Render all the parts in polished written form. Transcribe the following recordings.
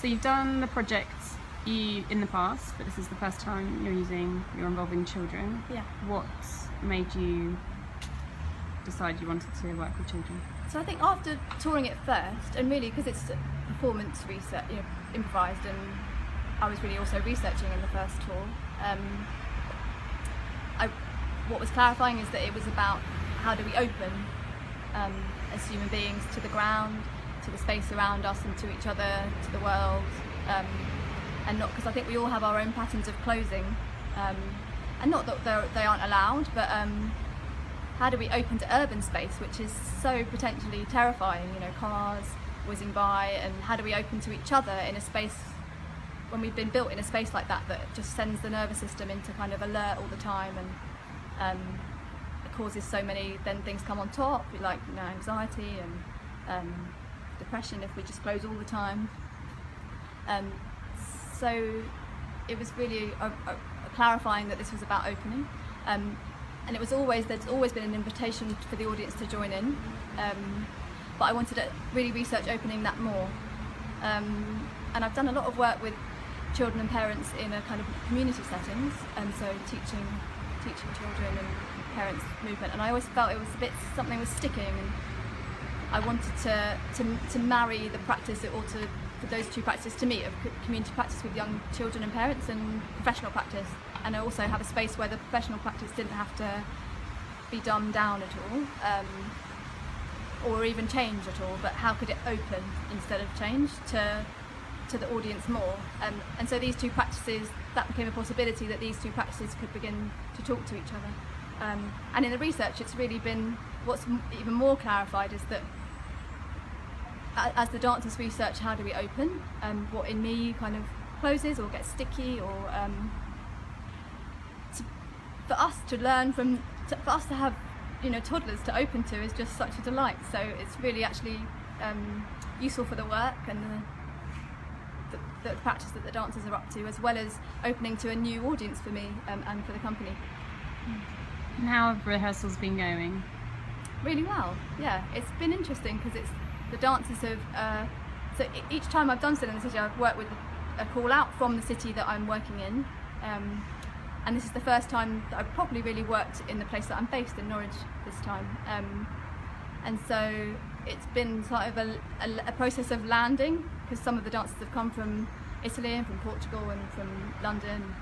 So you've done the project in the past, but this is the first time you're involving children. Yeah. What made you decide you wanted to work with children? So I think after touring it first, and really because it's performance research, improvised, and I was really also researching in the first tour. What was clarifying is that it was about how do we open as human beings to the ground, to the space around us, and to each other, to the world, and not because I think we all have our own patterns of closing, and not that they aren't allowed, but how do we open to urban space, which is so potentially terrifying, cars whizzing by, and how do we open to each other in a space when we've been built in a space like that just sends the nervous system into kind of alert all the time, and it causes so many then things come on top, like anxiety and depression if we just close all the time. So it was really clarifying that this was about opening, and there's always been an invitation for the audience to join in, but I wanted to really research opening that more, and I've done a lot of work with children and parents in a kind of community settings, and so teaching children and parents movement, and I always felt it was something was sticking, and I wanted to marry the practice, or for those two practices to meet, of community practice with young children and parents and professional practice, and I also have a space where the professional practice didn't have to be dumbed down at all, or even change at all, but how could it open instead of change to the audience more, and so these two practices, that became a possibility that these two practices could begin to talk to each other, and in the research it's really been, what's even more clarified is that as the dancers research how do we open, what in me kind of closes or gets sticky, or for us to learn for us to have toddlers to open to is just such a delight. So it's really actually useful for the work and the practice that the dancers are up to, as well as opening to a new audience for me and for the company. And how have rehearsals been going? Really well, yeah. It's been interesting because the dancers have, so each time I've done Still in the City, I've worked with a call out from the city that I'm working in, and this is the first time that I've probably really worked in the place that I'm based in, Norwich, this time, and so it's been sort of a process of landing, because some of the dancers have come from Italy and from Portugal and from London,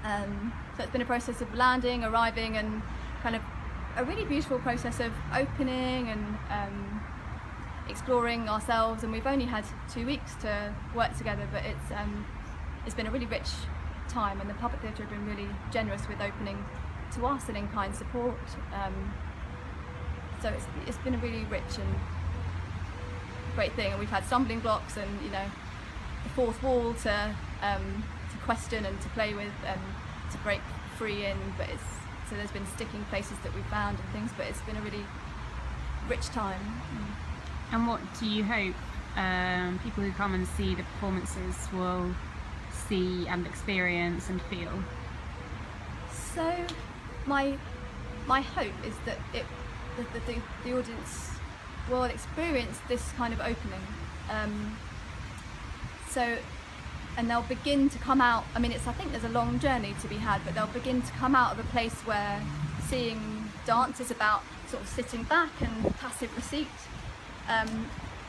so it's been a process of landing, arriving, and kind of a really beautiful process of opening and exploring ourselves. And we've only had 2 weeks to work together, but it's been a really rich time, and the Puppet Theatre have been really generous with opening to us and in kind support, so it's been a really rich and great thing, and we've had stumbling blocks and the fourth wall to question and to play with and to break free in, but so there's been sticking places that we've found and things, but it's been a really rich time. And what do you hope people who come and see the performances will see and experience and feel? So my hope is that the audience will experience this kind of opening, and they'll begin to come out. I think there's a long journey to be had, but they'll begin to come out of a place where seeing dance is about sort of sitting back and passive receipt,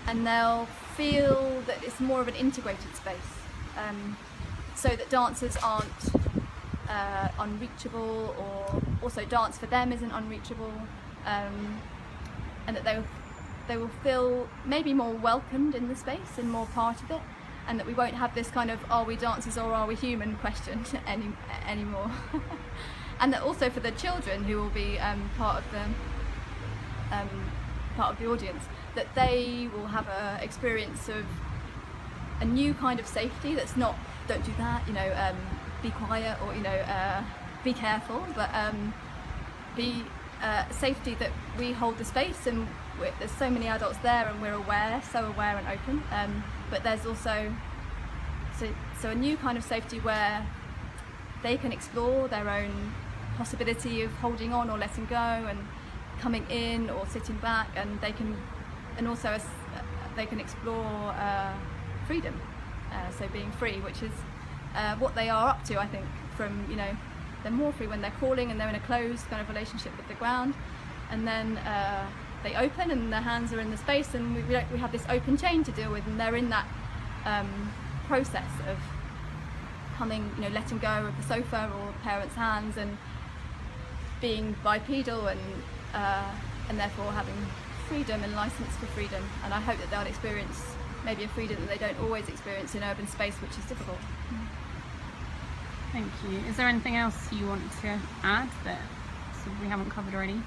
and they'll feel that it's more of an integrated space, so that dancers aren't unreachable, or also dance for them isn't unreachable, and that they will feel maybe more welcomed in the space and more part of it, and that we won't have this kind of are we dancers or are we human question anymore. And that also for the children who will be part of the audience, that they will have a experience of a new kind of safety that's not don't do that, be quiet, or be careful, but be safety that we hold the space, and there's so many adults there, and we're so aware and open, but there's also so a new kind of safety where they can explore their own possibility of holding on or letting go and coming in or sitting back, and they can explore freedom, so being free, which is what they are up to, I think, from, you know, they're more free when they're crawling and they're in a closed kind of relationship with the ground, and then they open and their hands are in the space, and we have this open chain to deal with, and they're in that process of coming, you know, letting go of the sofa or parents' hands and being bipedal and therefore having freedom and license for freedom. And I hope that they'll experience maybe a freedom that they don't always experience in urban space, which is difficult. Thank you. Is there anything else you want to add that we haven't covered already?